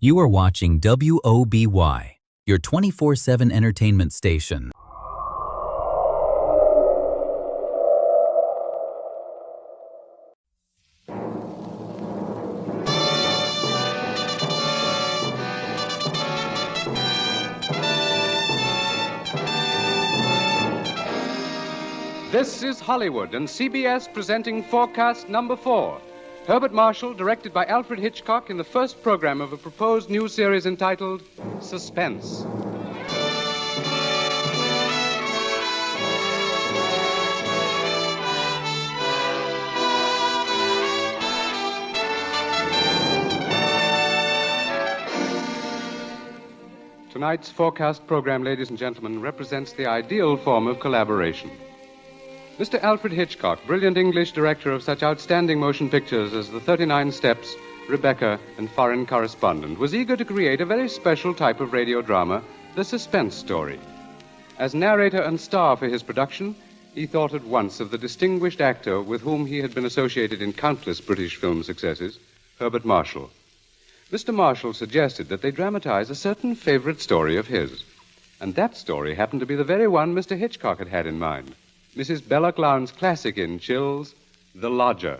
You are watching WOBY, your 24/7 entertainment station. This is Hollywood and CBS presenting Forecast Number 4. Herbert Marshall, directed by Alfred Hitchcock in the first program of a proposed new series entitled Suspense. Tonight's Forecast program, ladies and gentlemen, represents the ideal form of collaboration. Mr. Alfred Hitchcock, brilliant English director of such outstanding motion pictures as The 39 Steps, Rebecca, and Foreign Correspondent, was eager to create a very special type of radio drama, the suspense story. As narrator and star for his production, he thought at once of the distinguished actor with whom he had been associated in countless British film successes, Herbert Marshall. Mr. Marshall suggested that they dramatize a certain favorite story of his, and that story happened to be the very one Mr. Hitchcock had in mind. Mrs. Belloc Lowndes' classic in Chills, The Lodger.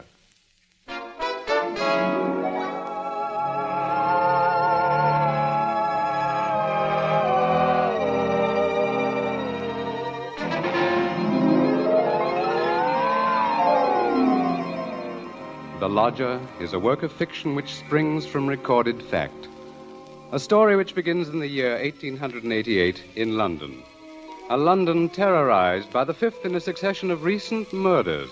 The Lodger is a work of fiction which springs from recorded fact. A story which begins in the year 1888 in London. A London terrorized by the fifth in a succession of recent murders.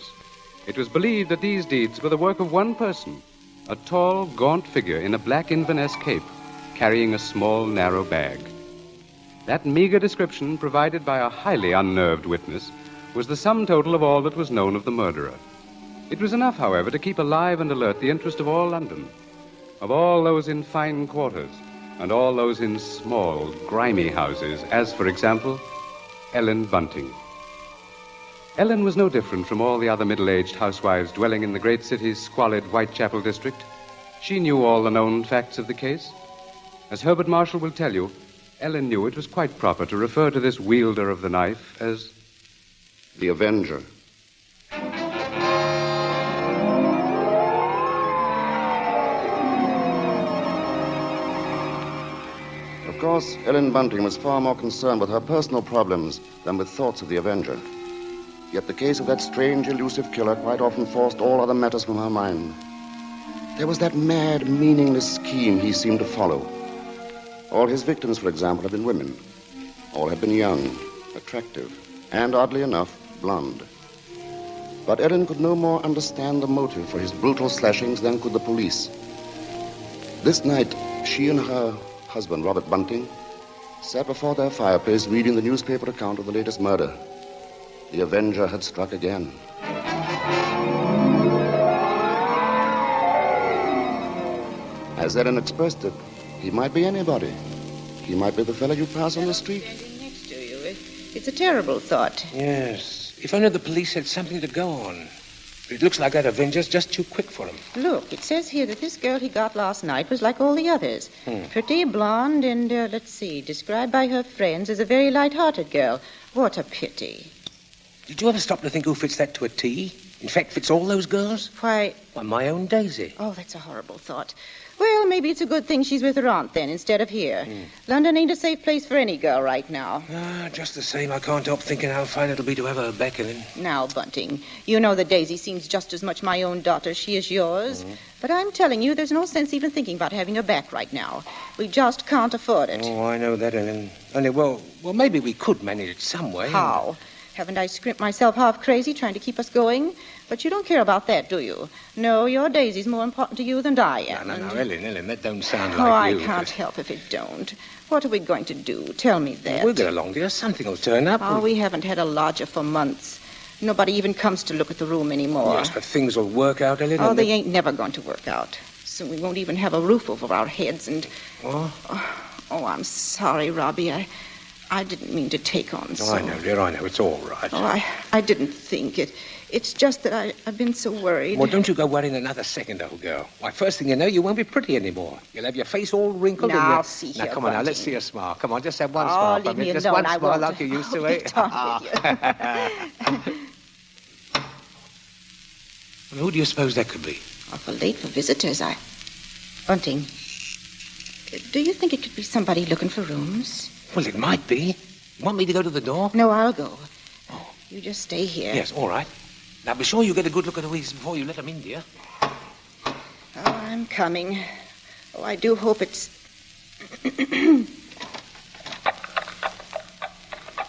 It was believed that these deeds were the work of one person, a tall, gaunt figure in a black Inverness cape, carrying a small, narrow bag. That meager description, provided by a highly unnerved witness, was the sum total of all that was known of the murderer. It was enough, however, to keep alive and alert the interest of all London, of all those in fine quarters, and all those in small, grimy houses, as, for example, Ellen Bunting. Ellen was no different from all the other middle-aged housewives dwelling in the great city's squalid Whitechapel district. She knew all the known facts of the case. As Herbert Marshall will tell you, Ellen knew it was quite proper to refer to this wielder of the knife as the Avenger. Of course, Ellen Bunting was far more concerned with her personal problems than with thoughts of the Avenger. Yet the case of that strange, elusive killer quite often forced all other matters from her mind. There was that mad, meaningless scheme he seemed to follow. All his victims, for example, had been women. All had been young, attractive, and, oddly enough, blonde. But Ellen could no more understand the motive for his brutal slashings than could the police. This night, she and her husband, Robert Bunting, sat before their fireplace reading the newspaper account of the latest murder. The Avenger had struck again. As Ellen expressed it, he might be anybody. He might be the fellow you pass on the street. Standing next to you. It's a terrible thought. Yes. If only the police had something to go on. But it looks like that Avenger's just too quick for him. Look, it says here that this girl he got last night was like all the others. Pretty, blonde, and, described by her friends as a very light-hearted girl. What a pity. Did you ever stop to think who fits that to a T? In fact, fits all those girls? Why, my own Daisy. Oh, that's a horrible thought. Well, maybe it's a good thing she's with her aunt, then, instead of here. London ain't a safe place for any girl right now. Just the same, I can't help thinking how fine it'll be to have her back in. Now, Bunting, you know that Daisy seems just as much my own daughter as she is yours. But I'm telling you, there's no sense even thinking about having her back right now. We just can't afford it. Oh, I know that, Ellen. Only, well, maybe we could manage it some way. How? Haven't I scrimped myself half crazy trying to keep us going? But you don't care about that, do you? No, your Daisy's more important to you than I am. No, Ellen, that don't sound like you. Oh, I you. can't help if it don't. What are we going to do? Tell me that. We'll get along, dear. Something will turn up. Oh, we haven't had a lodger for months. Nobody even comes to look at the room anymore. Yes, but things will work out, Ellen. Oh, they ain't never going to work out. Soon we won't even have a roof over our heads and... What? Oh, I'm sorry, Robbie. I didn't mean to take on so. Oh, I know, dear, I know. It's all right. Oh, I didn't think it. It's just that I've been so worried. Well, don't you go worrying another second, old girl. Why, first thing you know, you won't be pretty anymore. You'll have your face all wrinkled and Now, see here, Now, come on, now, let's Bunting. see a smile. Come on, just have one smile for leave me Just alone. one I smile won't. like you used to, Be done with you. Well, who do you suppose that could be? Awful late for visitors. Bunting, do you think it could be somebody looking for rooms? Well, it might be. You want me to go to the door? No, I'll go. Oh. You just stay here. Yes, all right. Now, be sure you get a good look at Louise before you let them in, dear. Oh, I'm coming. Oh, I do hope it's...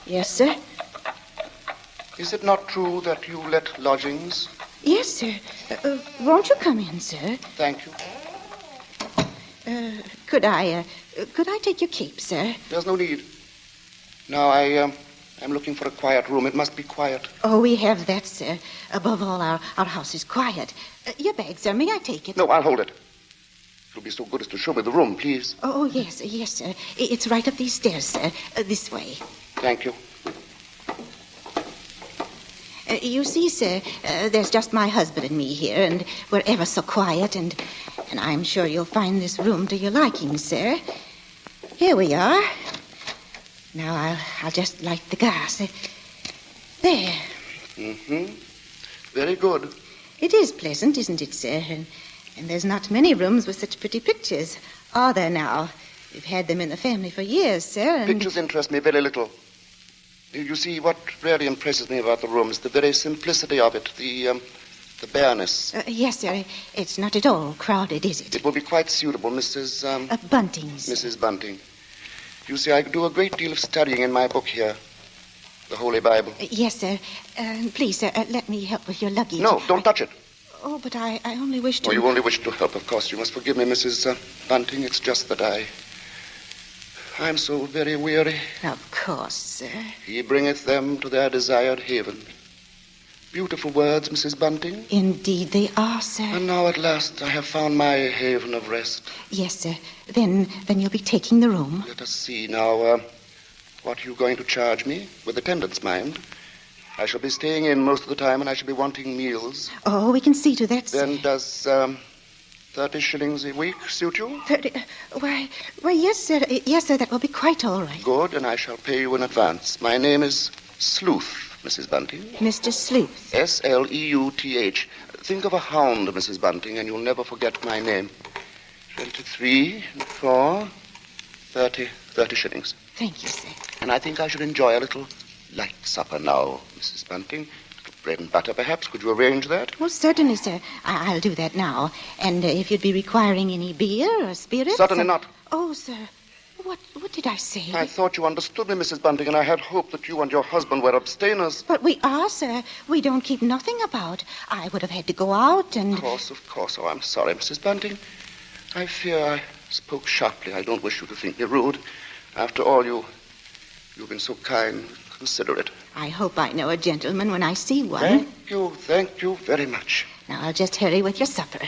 Yes, sir? Is it not true that you let lodgings? Yes, sir. Won't you come in, sir? Thank you. Could I take your cape, sir? There's no need. Now, I'm looking for a quiet room. It must be quiet. Oh, we have that, sir. Above all, our house is quiet. Your bag, sir. May I take it? No, I'll hold it. If you'll be so good as to show me the room, please. Oh, yes, sir. It's right up these stairs, sir. This way. Thank you. You see, sir, there's just my husband and me here, and we're ever so quiet, and I'm sure you'll find this room to your liking, sir. Here we are. Now, I'll just light the gas. There. Mm-hmm. Very good. It is pleasant, isn't it, sir? And there's not many rooms with such pretty pictures, are there now? We've had them in the family for years, sir, and... Pictures interest me very little. You see, what really impresses me about the room is the very simplicity of it, the bareness. Yes, sir. It's not at all crowded, is it? It will be quite suitable, Mrs. Bunting's. Mrs. Bunting. You see, I do a great deal of studying in my book here, the Holy Bible. Yes, sir. Please, sir, let me help with your luggage. No, don't touch it. Oh, but I only wish to... Oh, you only wish to help, of course. You must forgive me, Mrs. Bunting. It's just that I'm so very weary. Of course, sir. He bringeth them to their desired haven. Beautiful words, Mrs. Bunting. Indeed they are, sir. And now at last I have found my haven of rest. Yes, sir. Then you'll be taking the room. Let us see now. What are you going to charge me? With attendance, mind. I shall be staying in most of the time, and I shall be wanting meals. Oh, we can see to that, sir. Then does 30 shillings a week suit you? 30... Why, yes, sir. Yes, sir, that will be quite all right. Good, and I shall pay you in advance. My name is Sleuth, Mrs. Bunting. Mr. Sleuth. Sleuth. Think of a hound, Mrs. Bunting, and you'll never forget my name. 23, 4, 30 shillings. Thank you, sir. And I think I should enjoy a little light supper now, Mrs. Bunting. A little bread and butter, perhaps. Could you arrange that? Well, certainly, sir. I'll do that now. And if you'd be requiring any beer or spirits... Certainly not. Oh, sir. What did I say? I thought you understood me, Mrs. Bunting, and I had hoped that you and your husband were abstainers. But we are, sir. We don't keep nothing about. I would have had to go out and... Of course. Oh, I'm sorry, Mrs. Bunting. I fear I spoke sharply. I don't wish you to think me rude. After all, you've been so kind, considerate. I hope I know a gentleman when I see one. Thank you very much. Now, I'll just hurry with your supper.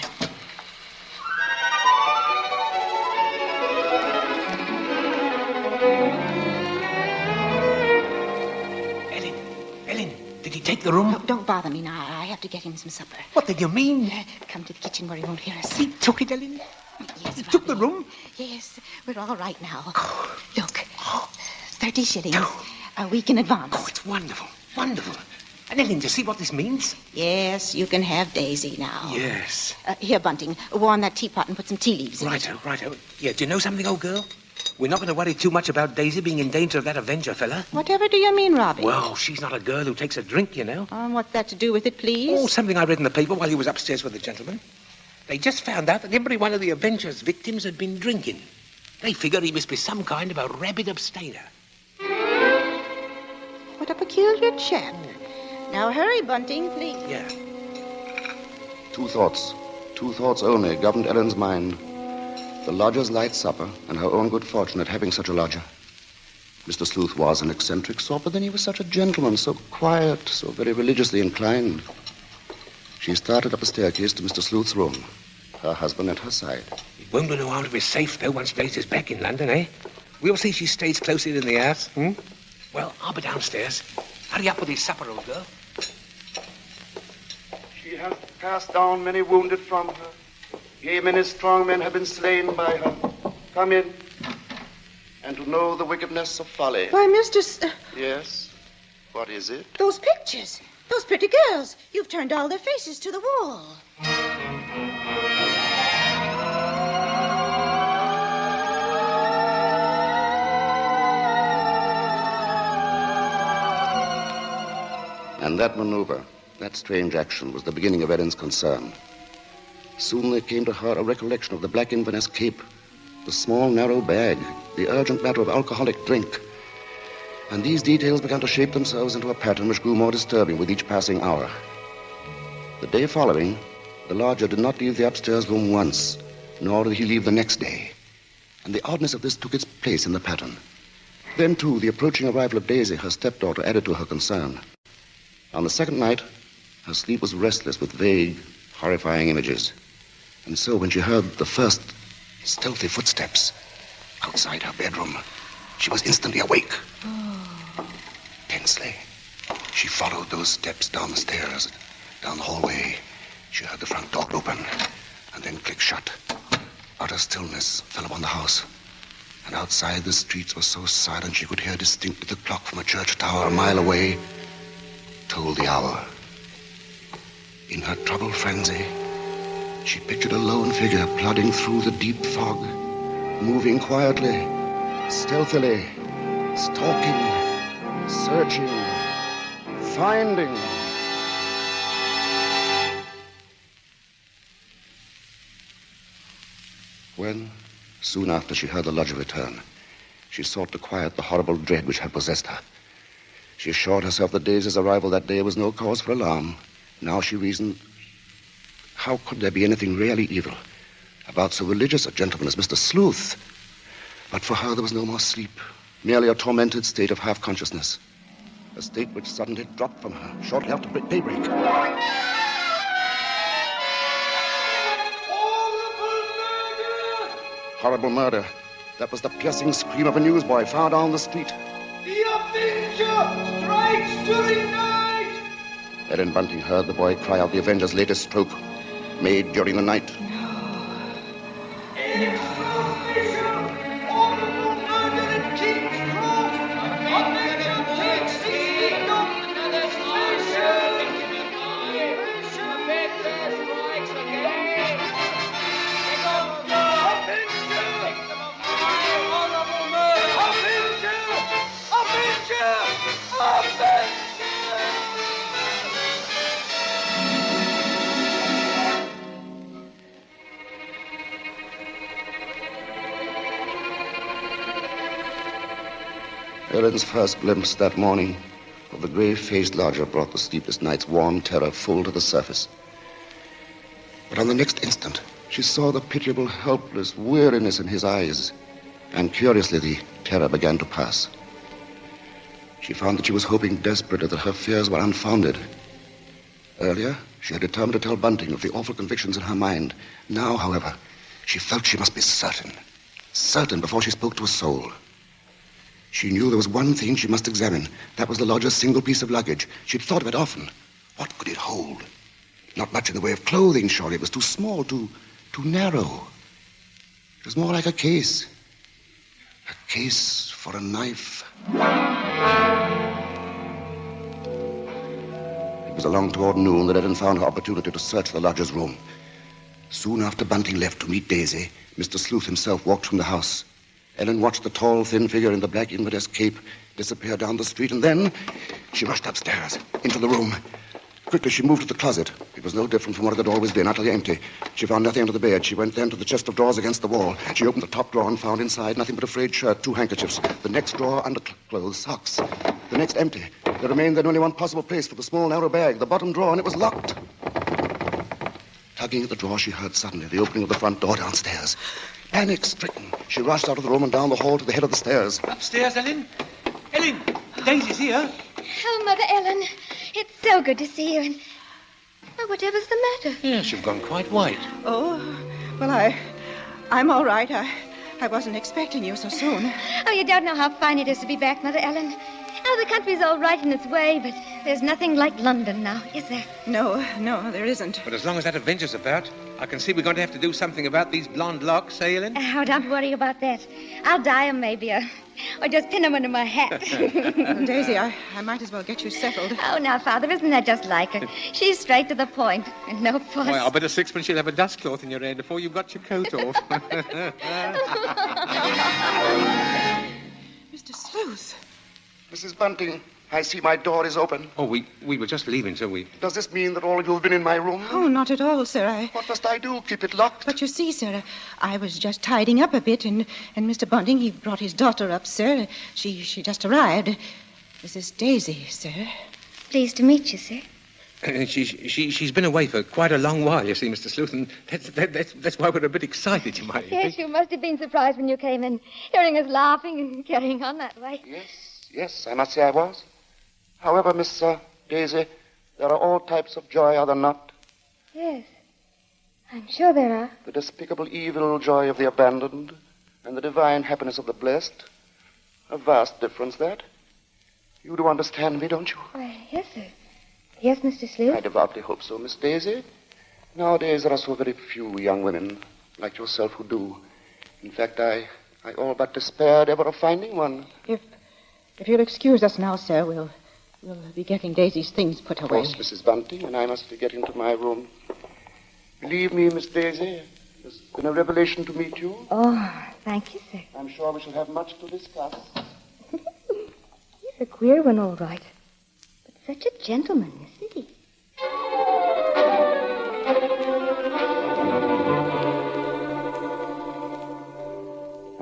Ellen, did he take the room? Oh, don't bother me now. I have to get him some supper. What did you mean? Come to the kitchen where he won't hear us. He took it, Ellen? Yes, He took the room? Yes, we're all right now. Look, 30 shillings. A week in advance. Oh, it's wonderful. Wonderful. And Ellen, do you see what this means? Yes, you can have Daisy now. Yes. Here, Bunting, warm that teapot and put some tea leaves in it. Righto. Yeah, do you know something, old girl? We're not going to worry too much about Daisy being in danger of that Avenger fella. Whatever do you mean, Robbie? Well, she's not a girl who takes a drink, you know. What's that to do with it, please? Oh, something I read in the paper while he was upstairs with the gentleman. They just found out that every one of the Avenger's victims had been drinking. They figured he must be some kind of a rabid abstainer. What a peculiar chap. Now hurry, Bunting, please. Yeah. Two thoughts only governed Ellen's mind. The lodger's light supper and her own good fortune at having such a lodger. Mr. Sleuth was an eccentric sort, but then he was such a gentleman, so quiet, so very religiously inclined. She started up a staircase to Mr. Sleuth's room, her husband at her side. It won't do no harm to be safe, though, once Daisy's back in London, eh? We'll see she stays close in the house. Well, I'll be downstairs. Hurry up with your supper, old girl. She has cast down many wounded from her. Yea, many strong men have been slain by her. Come in. And to know the wickedness of folly. Why, Mr. Yes? What is it? Those pictures. Those pretty girls. You've turned all their faces to the wall. And that maneuver, that strange action, was the beginning of Ellen's concern. Soon there came to her a recollection of the black Inverness cape, the small, narrow bag, the urgent matter of alcoholic drink. And these details began to shape themselves into a pattern which grew more disturbing with each passing hour. The day following, the lodger did not leave the upstairs room once, nor did he leave the next day. And the oddness of this took its place in the pattern. Then, too, the approaching arrival of Daisy, her stepdaughter, added to her concern. On the second night, her sleep was restless with vague, horrifying images. And so when she heard the first stealthy footsteps outside her bedroom, she was instantly awake. Tensely, she followed those steps down the stairs, down the hallway. She heard the front door open and then click shut. Utter stillness fell upon the house. And outside, the streets were so silent she could hear distinctly the clock from a church tower a mile away told the hour. In her troubled frenzy, she pictured a lone figure plodding through the deep fog, moving quietly, stealthily, stalking, searching, finding. When, soon after she heard the lodger return, she sought to quiet the horrible dread which had possessed her. She assured herself that Daisy's arrival that day was no cause for alarm. Now she reasoned, how could there be anything really evil about so religious a gentleman as Mr. Sleuth? But for her there was no more sleep, merely a tormented state of half-consciousness, a state which suddenly dropped from her shortly after daybreak. Horrible murder. That was the piercing scream of a newsboy far down the street. The Avenger strikes during night! Ellen Bunting heard the boy cry out the Avenger's latest stroke, made during the night. Ellen's first glimpse that morning of the grave-faced lodger brought the sleepless night's warm terror full to the surface. But on the next instant, she saw the pitiable, helpless weariness in his eyes, and curiously the terror began to pass. She found that she was hoping desperately that her fears were unfounded. Earlier, she had determined to tell Bunting of the awful convictions in her mind. Now, however, she felt she must be certain before she spoke to a soul. She knew there was one thing she must examine. That was the lodger's single piece of luggage. She'd thought of it often. What could it hold? Not much in the way of clothing, surely. It was too small, too narrow. It was more like a case. A case for a knife. It was along toward noon that Ellen found her opportunity to search the lodger's room. Soon after Bunting left to meet Daisy, Mr. Sleuth himself walked from the house. Ellen watched the tall, thin figure in the black Inverness cape disappear down the street, and then she rushed upstairs, into the room. Quickly, she moved to the closet. It was no different from what it had always been, utterly empty. She found nothing under the bed. She went then to the chest of drawers against the wall. She opened the top drawer and found inside nothing but a frayed shirt, 2 handkerchiefs. The next drawer, underclothes, socks. The next empty. There remained then only one possible place for the small, narrow bag, the bottom drawer, and it was locked. Tugging at the drawer, she heard suddenly the opening of the front door downstairs. Panic-stricken, she rushed out of the room and down the hall to the head of the stairs. Upstairs, Ellen? Ellen, Daisy's here. Oh, Mother Ellen, it's so good to see you. And whatever's the matter? Yes, you've gone quite white. Oh, well, I'm all right. I wasn't expecting you so soon. Oh, you don't know how fine it is to be back, Mother Ellen. Oh, the country's all right in its way, but there's nothing like London now, is there? No, there isn't. But as long as that Avenger's about, I can see we're going to have to do something about these blonde locks, eh, Ellen? Oh, don't worry about that. I'll dye 'em maybe, or just pin 'em under my hat. Daisy, I might as well get you settled. Oh, now, Father, isn't that just like her? She's straight to the point, and no fuss. Why, I'll bet a sixpence you'll have a dust cloth in your hair before you've got your coat off. Mr. Sleuth. Mrs. Bunting, I see my door is open. Oh, we were just leaving, so we... Does this mean that all of you have been in my room? Oh, not at all, sir. What must I do? Keep it locked? But you see, sir, I was just tidying up a bit, and Mr. Bunting, he brought his daughter up, sir. She just arrived. This is Daisy, sir. Pleased to meet you, sir. She's been away for quite a long while, you see, Mr. Sleuth, and that's why we're a bit excited, you might think. Yes, you must have been surprised when you came in, hearing us laughing and carrying on that way. Yes, I must say I was. However, Miss Daisy, there are all types of joy, are there not? Yes, I'm sure there are. The despicable evil joy of the abandoned and the divine happiness of the blessed. A vast difference, that. You do understand me, don't you? Why, yes, sir. Yes, Mr. Sleuth. I devoutly hope so, Miss Daisy. Nowadays, there are so very few young women like yourself who do. In fact, I all but despaired ever of finding one. If you'll excuse us now, sir, we'll be getting Daisy's things put away. Of course, Mrs. Bunting, and I must be getting to my room. Believe me, Miss Daisy, it's been a revelation to meet you. Oh, thank you, sir. I'm sure we shall have much to discuss. He's a queer one, all right. But such a gentleman, isn't he?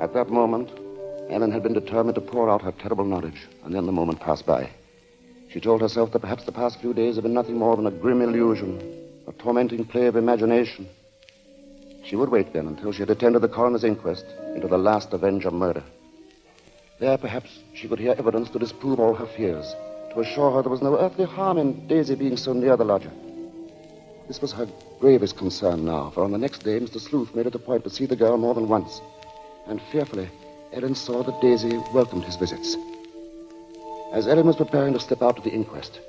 At that moment, Ellen had been determined to pour out her terrible knowledge, and then the moment passed by. She told herself that perhaps the past few days had been nothing more than a grim illusion, a tormenting play of imagination. She would wait, then, until she had attended the coroner's inquest into the last Avenger murder. There, perhaps, she could hear evidence to disprove all her fears, to assure her there was no earthly harm in Daisy being so near the lodger. This was her gravest concern now, for on the next day, Mr. Sleuth made it a point to see the girl more than once, and fearfully, Ellen saw that Daisy welcomed his visits. As Ellen was preparing to step out to the inquest,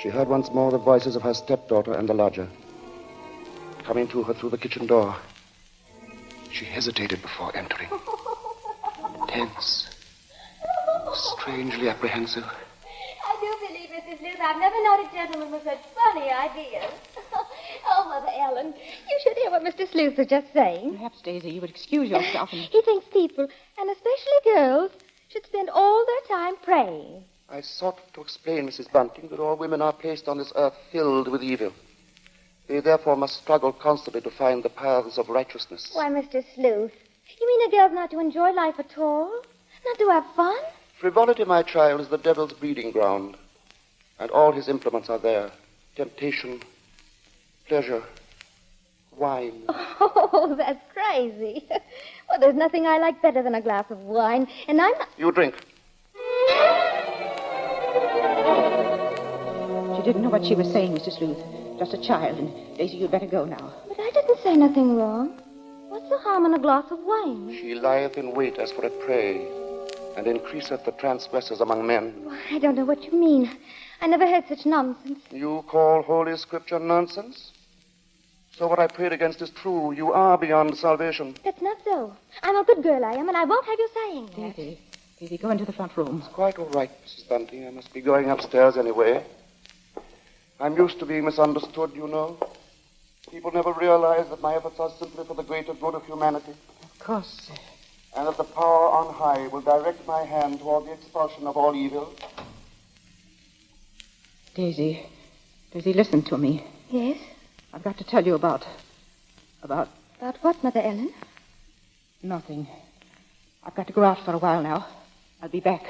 she heard once more the voices of her stepdaughter and the lodger coming to her through the kitchen door. She hesitated before entering, tense, strangely apprehensive. I do believe, Mrs. Sleuth, I've never known a gentleman with such funny ideas. Oh, Mother Ellen, you should hear what Mr. Sleuth was just saying. Perhaps, Daisy, you would excuse yourself and... He thinks people, and especially girls, should spend all their time praying. I sought to explain, Mrs. Bunting, that all women are placed on this earth filled with evil. They therefore must struggle constantly to find the paths of righteousness. Why, Mr. Sleuth, you mean a girl's not to enjoy life at all? Not to have fun? Frivolity, my child, is the devil's breeding ground, and all his implements are there. Temptation, pleasure, wine. Oh, that's crazy. Well, there's nothing I like better than a glass of wine, and I'm not... You drink. She didn't know what she was saying, Mr. Sleuth. Just a child, and Daisy, you'd better go now. But I didn't say nothing wrong. What's the harm in a glass of wine? She lieth in wait as for a prey, and increaseth the transgressors among men. Well, I don't know what you mean. I never heard such nonsense. You call Holy Scripture nonsense? So what I prayed against is true. You are beyond salvation. That's not so. I'm a good girl, I am, and I won't have you saying that. Daisy, go into the front room. It's quite all right, Mrs. Bunting. I must be going upstairs anyway. I'm used to being misunderstood, you know. People never realize that my efforts are simply for the greater good of humanity. Of course, sir. And that the power on high will direct my hand toward the expulsion of all evil. Daisy, listen to me. Yes? I've got to tell you about... About what, Mother Ellen? Nothing. I've got to go out for a while now. I'll be back.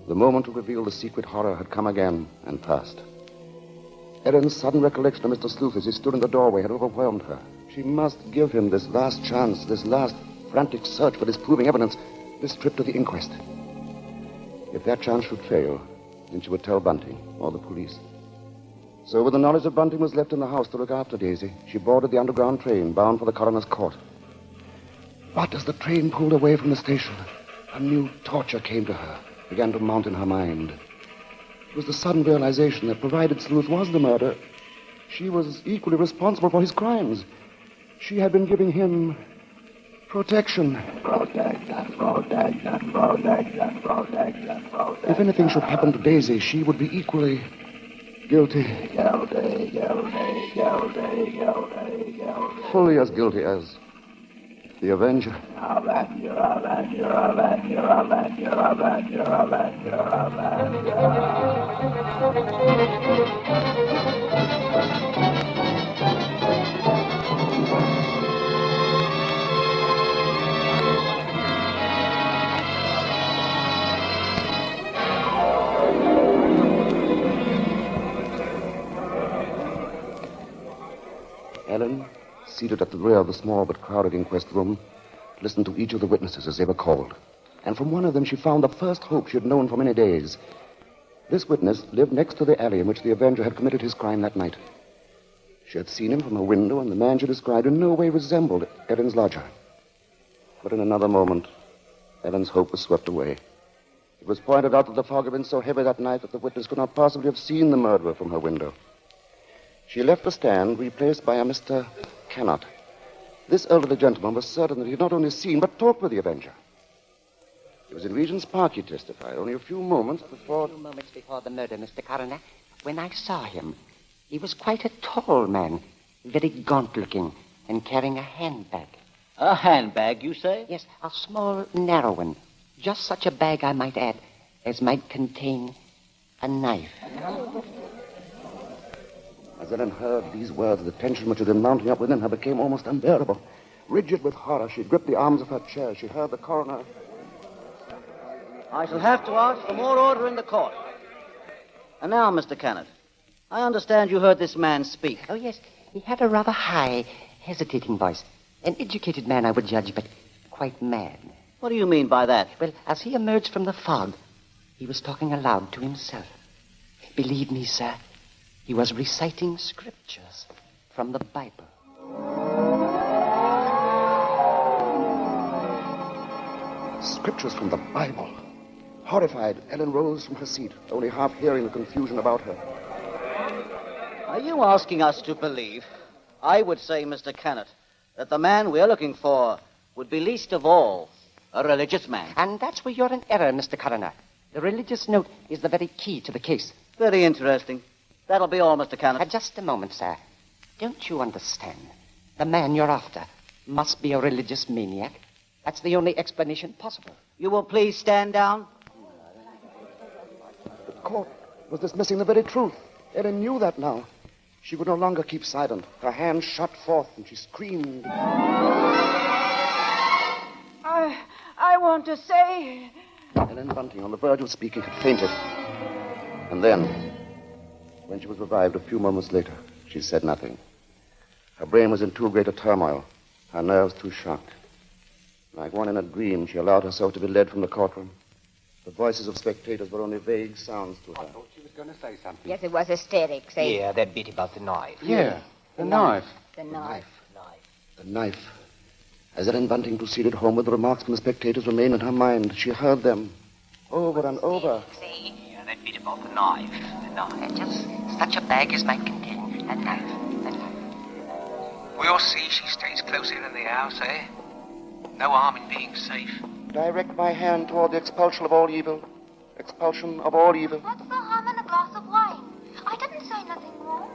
The moment to reveal the secret horror had come again and passed. Ellen's sudden recollection of Mr. Sleuth as he stood in the doorway had overwhelmed her. She must give him this last chance, this last frantic search for disproving evidence, this trip to the inquest. If that chance should fail, Then she would tell Bunting or the police. So with the knowledge that Bunting was left in the house to look after Daisy, she boarded the underground train bound for the coroner's court. But as the train pulled away from the station, a new torture came to her, began to mount in her mind. It was the sudden realization that provided Sleuth was the murderer, she was equally responsible for his crimes. She had been giving him protection. If anything should happen to Daisy, she would be equally guilty. Fully as guilty as the Avenger. Ellen, seated at the rear of the small but crowded inquest room, listened to each of the witnesses as they were called. And from one of them she found the first hope she had known for many days. This witness lived next to the alley in which the Avenger had committed his crime that night. She had seen him from her window, and the man she described in no way resembled Ellen's lodger. But in another moment, Ellen's hope was swept away. It was pointed out that the fog had been so heavy that night that the witness could not possibly have seen the murderer from her window. She left the stand, replaced by a Mr. Cannot. This elderly gentleman was certain that he had not only seen, but talked with the Avenger. It was in Regent's Park, he testified, only a few moments before... A few moments before the murder, Mr. Coroner, when I saw him. He was quite a tall man, very gaunt-looking, and carrying a handbag. A handbag, you say? Yes, a small, narrow one. Just such a bag, I might add, as might contain a knife. As Ellen heard these words, the tension which had been mounting up within her became almost unbearable. Rigid with horror, she gripped the arms of her chair. She heard the coroner... I shall have to ask for more order in the court. And now, Mr. Cannot, I understand you heard this man speak. Oh, yes, he had a rather high, hesitating voice. An educated man, I would judge, but quite mad. What do you mean by that? Well, as he emerged from the fog, he was talking aloud to himself. Believe me, sir, he was reciting scriptures from the Bible. Scriptures from the Bible. Horrified, Ellen rose from her seat, only half hearing the confusion about her. Are you asking us to believe, I would say, Mr. Cannot, that the man we're looking for would be least of all a religious man? And that's where you're in error, Mr. Coroner. The religious note is the very key to the case. Very interesting. That'll be all, Mr. Cannot. Just a moment, sir. Don't you understand? The man you're after must be a religious maniac. That's the only explanation possible. You will please stand down. The court was dismissing the very truth. Ellen knew that now. She would no longer keep silent. Her hands shot forth, and she screamed. I want to say... Ellen Bunting, on the verge of speaking, had fainted. And then, when she was revived a few moments later, she said nothing. Her brain was in too great a turmoil, her nerves too shocked. Like one in a dream, she allowed herself to be led from the courtroom. The voices of spectators were only vague sounds to her. I thought she was going to say something. Yes, it was hysterics, eh? Yeah, that bit about the knife. Yeah, the knife. The knife. The knife. As Ellen Bunting proceeded homeward, the remarks from the spectators remained in her mind. She heard them over and over. Yeah, that bit about the knife. The knife. Just such a bag as might contain a knife. A knife. We'll see she stays close in the house, eh? No harm in being safe. Direct my hand toward the expulsion of all evil. Expulsion of all evil. What's the harm in a glass of wine? I didn't say nothing wrong.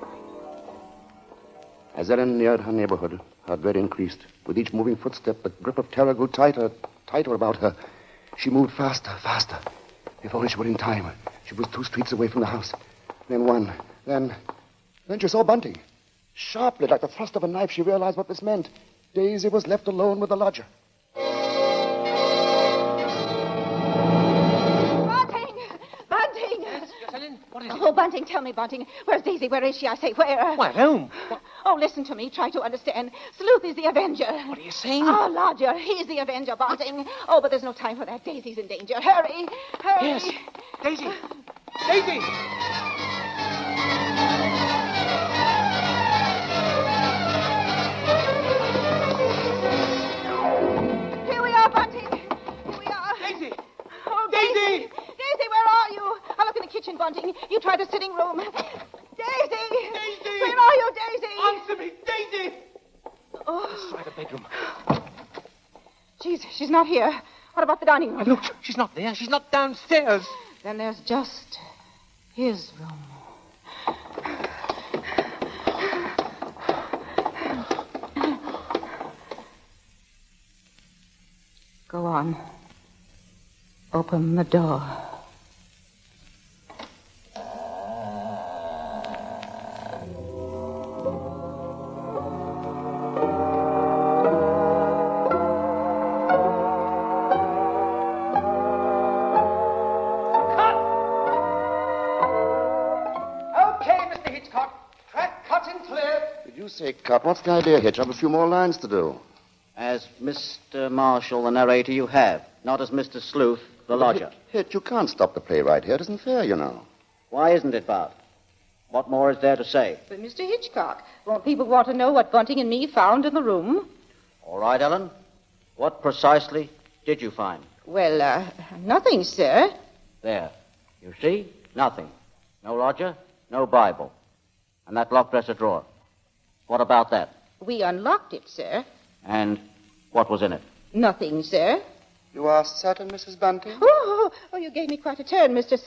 As Ellen neared her neighborhood, her dread increased. With each moving footstep, the grip of terror grew tighter, tighter about her. She moved faster, faster. If only she were in time. She was 2 streets away from the house. Then one. Then she saw Bunting. Sharply, like the thrust of a knife, she realized what this meant. Daisy was left alone with the lodger. Bunting! Yes, Ellen, what is it? Oh, Bunting, tell me, Bunting. Where's Daisy? Where is she? I say, where? Why, at home. Oh, listen to me. Try to understand. Sleuth is the Avenger. What are you saying? Oh, Lodger, he's the Avenger, Bunting. Oh, but there's no time for that. Daisy's in danger. Hurry! Hurry! Yes. Daisy. Daisy! Here we are, Bunting. Here we are. Daisy! Oh, Daisy! Daisy, where are you? I'll look in the kitchen, Bunting. You try the sitting room. Daisy! Daisy! Where are you, Daisy? Answer me, Daisy! Oh, Let's try the bedroom. she's not here. What about the dining room? Look, she's not there. She's not downstairs. Then there's just his room. Go on. Open the door. Okay, Mr. Hitchcock. Track cut and clear. Did you say cut? What's the idea, Hitch? I've a few more lines to do. As Mr. Marshall, the narrator, you have, not as Mr. Sleuth, the lodger. Hitch, you can't stop the play right here. It isn't fair, you know. Why isn't it, Bart? What more is there to say? But, Mr. Hitchcock, won't people want to know what Bunting and me found in the room? All right, Ellen. What precisely did you find? Well, nothing, sir. There. You see? Nothing. No lodger, no Bible. And that locked dresser drawer. What about that? We unlocked it, sir. And what was in it? Nothing, sir. You are certain, Mrs. Bunting? Oh, you gave me quite a turn, Mr.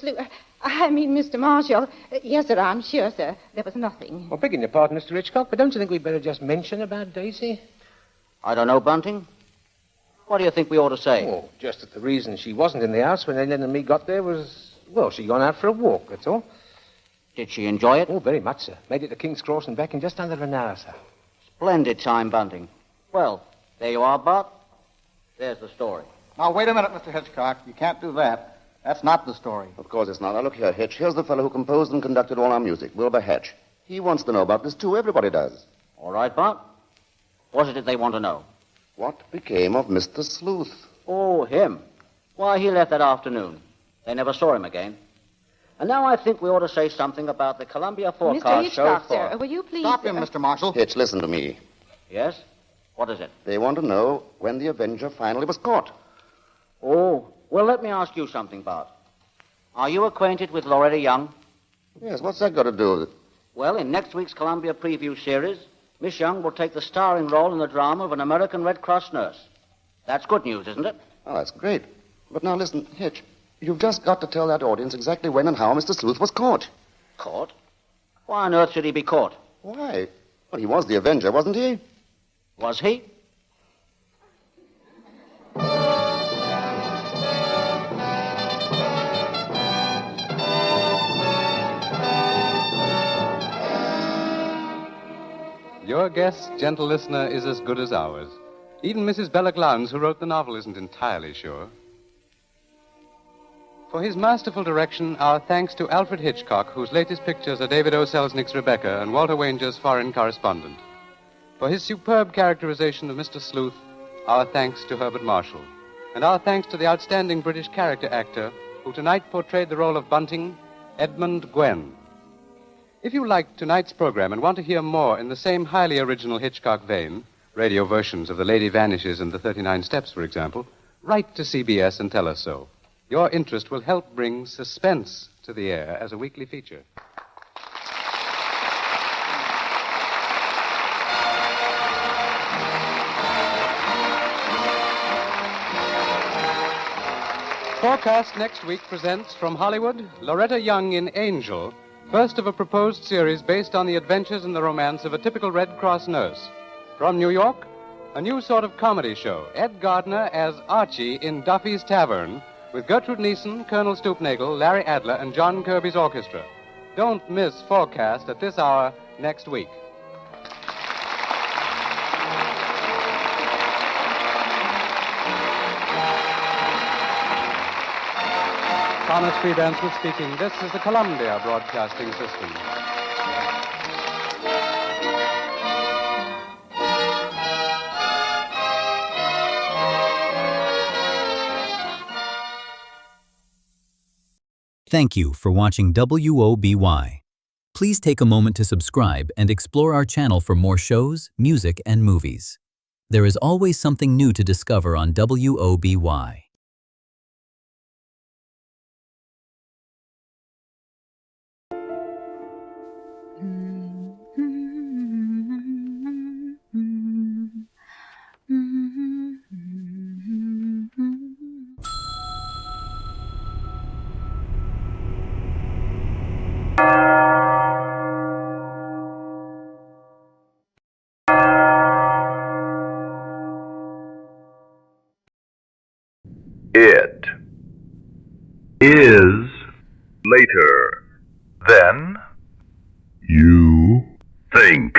Mr. Marshall. Yes, sir, I'm sure, sir. There was nothing. Well, begging your pardon, Mr. Hitchcock, but don't you think we'd better just mention about Daisy? I don't know, Bunting. What do you think we ought to say? Oh, just that the reason she wasn't in the house when Ellen and me got there was, well, she'd gone out for a walk, that's all. Did she enjoy it? Oh, very much, sir. Made it to King's Cross and back in just under an hour, sir. Splendid time, Bunting. Well, there you are, Bart. There's the story. Now, wait a minute, Mr. Hitchcock. You can't do that. That's not the story. Of course it's not. Now, look here, Hitch. Here's the fellow who composed and conducted all our music, Wilbur Hatch. He wants to know about this, too. Everybody does. All right, Bart. What is it they want to know? What became of Mr. Sleuth? Oh, him. Why, he left that afternoon. They never saw him again. And now I think we ought to say something about the Columbia Mr. forecast show Hitchcock, for... sir, will you please... Stop him, Mr. Marshall. Hitch, listen to me. Yes? What is it? They want to know when the Avenger finally was caught. Oh, well, let me ask you something, Bart. Are you acquainted with Loretta Young? Yes, what's that got to do with it? Well, in next week's Columbia Preview series, Miss Young will take the starring role in the drama of an American Red Cross nurse. That's good news, isn't it? Oh, that's great. But now listen, Hitch, you've just got to tell that audience exactly when and how Mr. Sleuth was caught. Caught? Why on earth should he be caught? Why? Well, he was the Avenger, wasn't he? Was he? Your guess, gentle listener, is as good as ours. Even Mrs. Bella Lowndes, who wrote the novel, isn't entirely sure. For his masterful direction, our thanks to Alfred Hitchcock, whose latest pictures are David O. Selznick's Rebecca and Walter Wanger's Foreign Correspondent. For his superb characterization of Mr. Sleuth, our thanks to Herbert Marshall. And our thanks to the outstanding British character actor who tonight portrayed the role of Bunting, Edmund Gwen. If you liked tonight's program and want to hear more in the same highly original Hitchcock vein, radio versions of The Lady Vanishes and The 39 Steps, for example, write to CBS and tell us so. Your interest will help bring Suspense to the air as a weekly feature. Forecast next week presents from Hollywood, Loretta Young in Angel, first of a proposed series based on the adventures and the romance of a typical Red Cross nurse. From New York, a new sort of comedy show, Ed Gardner as Archie in Duffy's Tavern, with Gertrude Neeson, Colonel Stoopnagle, Larry Adler, and John Kirby's orchestra. Don't miss Forecast at this hour next week. Thomas Freebanson speaking. This is the Columbia Broadcasting System. Thank you for watching WOBY. Please take a moment to subscribe and explore our channel for more shows, music, and movies. There is always something new to discover on WOBY. It is later than you think.